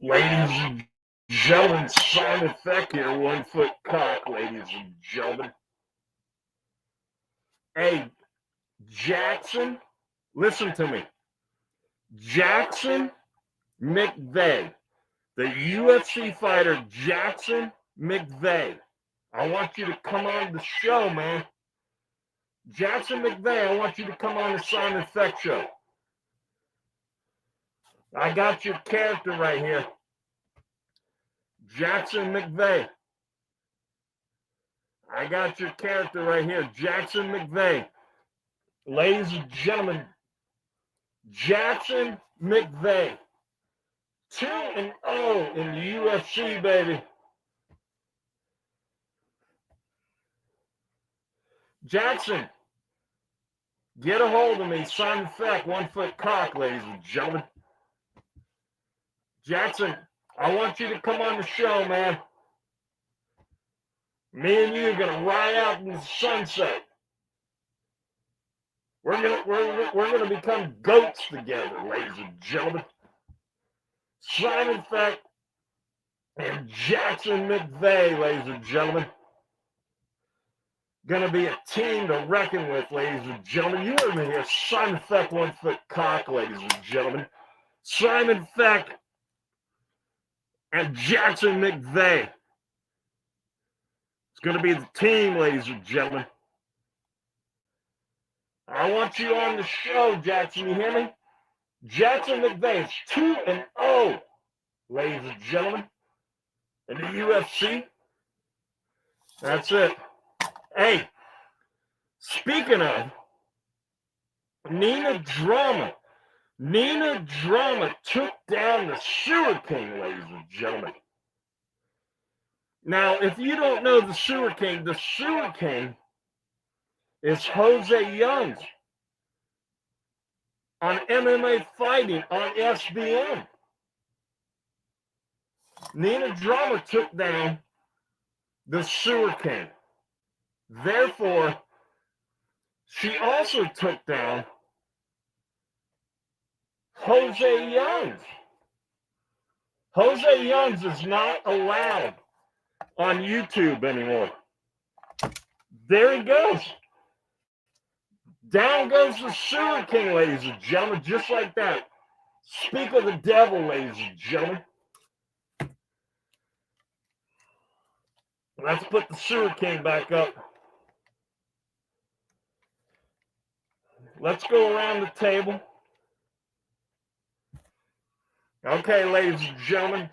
Ladies and gentlemen, Simon Feck here, 1 foot cock, ladies and gentlemen. Hey, Jackson, listen to me. Jackson McVEY, the UFC fighter Jackson McVEY. I want you to come on the show, man. Jackson McVEY, I want you to come on the Simon Feck show. I got your character right here. Jackson McVEY. I got your character right here. Jackson McVEY. Ladies and gentlemen, Jackson McVEY. 2-0 in the UFC, baby. Jackson, get a hold of me. Simon Feck, 1 foot cock, ladies and gentlemen. Jackson, I want you to come on the show, man. Me and you are gonna ride out in the sunset. We're gonna become goats together, ladies and gentlemen. Simon Feck and Jackson McVEY, ladies and gentlemen. Gonna be a team to reckon with, ladies and gentlemen. You heard me here. Simon Feck, 1 foot cock, ladies and gentlemen. Simon Feck and Jackson McVEY. It's going to be the team, ladies and gentlemen. I want you on the show, Jackson. You hear me? Jackson McVEY is 2-0, ladies and gentlemen, in the UFC. That's it. Hey, speaking of Nina Drama took down the Sewer King, ladies and gentlemen. Now, if you don't know the Sewer King is Jose Youngs on MMA Fighting on SBN. Nina Drama took down the Sewer King. Therefore, she also took down Jose Youngs. Jose Youngs is not allowed on YouTube anymore. There he goes. Down goes the Sewer King, ladies and gentlemen, just like that. Speak of the devil, ladies and gentlemen. Let's put the Sewer King back up. Let's go around the table. Okay, ladies and gentlemen.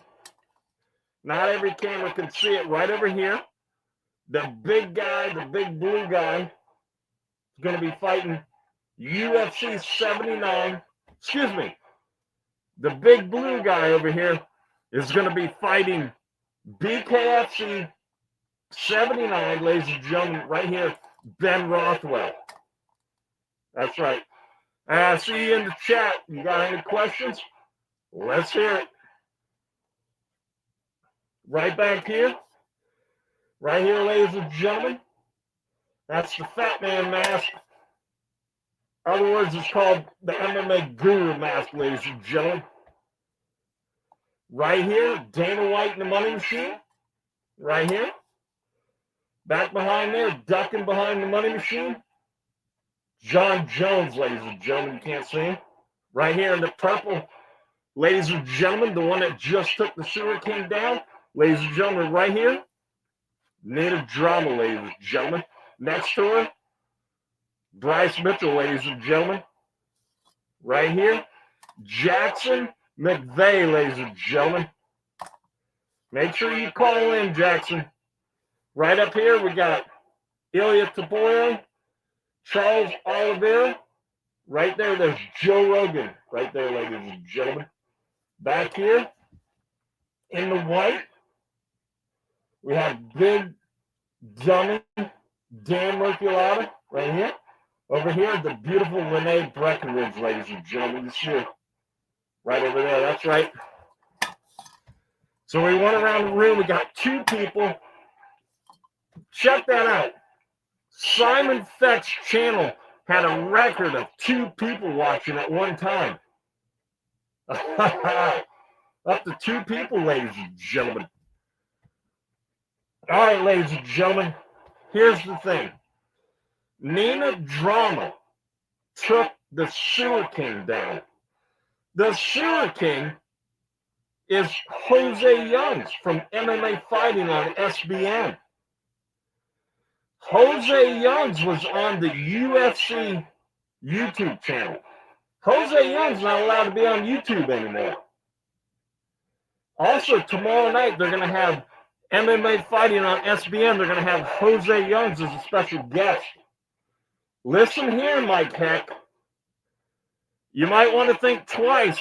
Not every camera can see it. Right over here, the big guy, the big blue guy, is going to be fighting UFC 79. Excuse me. The big blue guy over here is going to be fighting BKFC 79, ladies and gentlemen, right here, Ben Rothwell. That's right. I see you in the chat. You got any questions? Let's hear it. Right back here. Right here, ladies and gentlemen. That's the Fat Man mask. In other words, it's called the MMA Guru mask, ladies and gentlemen. Right here, Dana White and the Money Machine. Right here. Back behind there, ducking behind the Money Machine. John Jones, ladies and gentlemen. You can't see him. Right here in the purple, ladies and gentlemen, the one that just took the Sewer King down. Ladies and gentlemen, right here, Nina Drama, ladies and gentlemen. Next to her, Bryce Mitchell, ladies and gentlemen. Right here, Jackson McVEY, ladies and gentlemen. Make sure you call in, Jackson. Right up here, we got Ilia Topuria, Charles Oliveira. Right there, there's Joe Rogan. Right there, ladies and gentlemen. Back here, in the white, we have big dummy Dan Miragliotta right here. Over here, the beautiful Lenee Breckenridge, ladies and gentlemen. You see her right over there. That's right. So we went around the room. We got 2 people. Check that out. Simon Feck's channel had a record of 2 people watching at one time. Up to 2 people, ladies and gentlemen. All right, ladies and gentlemen, here's the thing. Nina Drama took the Sewer King down. The Sewer King is Jose Youngs from MMA Fighting on SBN. Jose Youngs was on the UFC YouTube channel. Jose Young's not allowed to be on YouTube anymore. Also, tomorrow night, they're going to have MMA Fighting on SBN. They're going to have Jose Youngs as a special guest. Listen here, Mike Heck. You might want to think twice,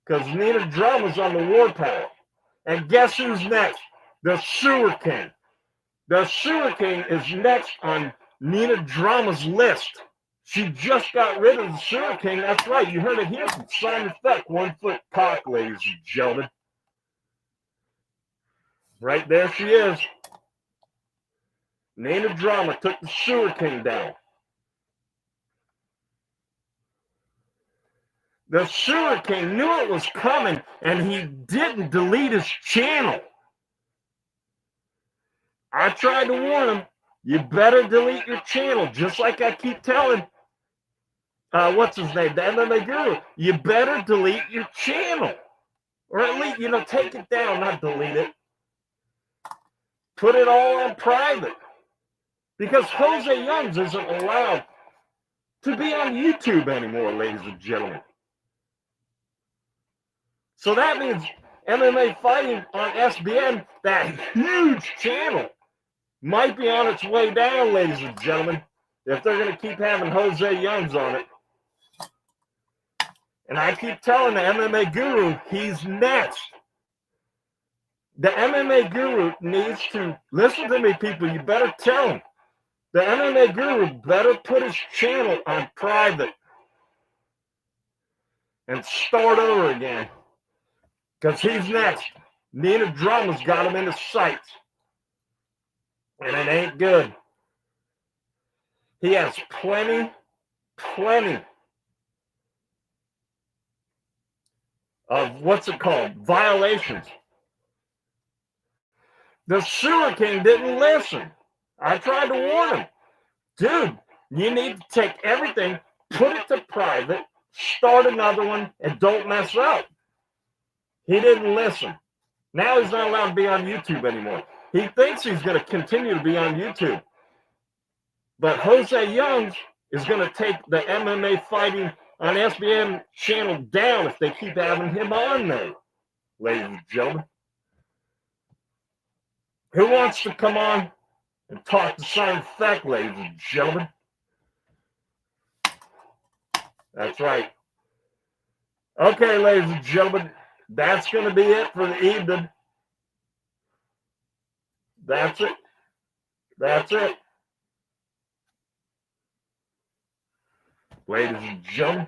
because Nina Drama's on the warpath. And guess who's next? The Sewer King. The Sewer King is next on Nina Drama's list. She just got rid of the Sewer King. That's right. You heard it here from Simon Feck. 1 foot cock, ladies and gentlemen. Right there she is. Nina Drama took the Sewer King down. The Sewer King knew it was coming, and he didn't delete his channel. I tried to warn him, you better delete your channel, just like I keep telling, what's his name, the MMA Guru, you better delete your channel. Or at least, take it down, not delete it. Put it all on private. Because Jose Youngs isn't allowed to be on YouTube anymore, ladies and gentlemen. So that means MMA Fighting on SBN, that huge channel, might be on its way down, ladies and gentlemen, if they're going to keep having Jose Youngs on it. And I keep telling the MMA Guru, he's next. The MMA Guru needs to, listen to me, people, you better tell him. The MMA Guru better put his channel on private and start over again. Because he's next. Nina Drama's got him in his sights. And it ain't good. He has plenty of, violations. The Sewer King didn't listen. I tried to warn him. Dude, you need to take everything, put it to private, start another one, and don't mess up. He didn't listen. Now he's not allowed to be on YouTube anymore. He thinks he's going to continue to be on YouTube. But Jose Youngs is going to take the MMA Fighting on SBN channel down if they keep having him on there, ladies and gentlemen. Who wants to come on and talk to Simon Feck, ladies and gentlemen? That's right. Okay, ladies and gentlemen, that's going to be it for the evening. That's it. That's it. Ladies and gentlemen,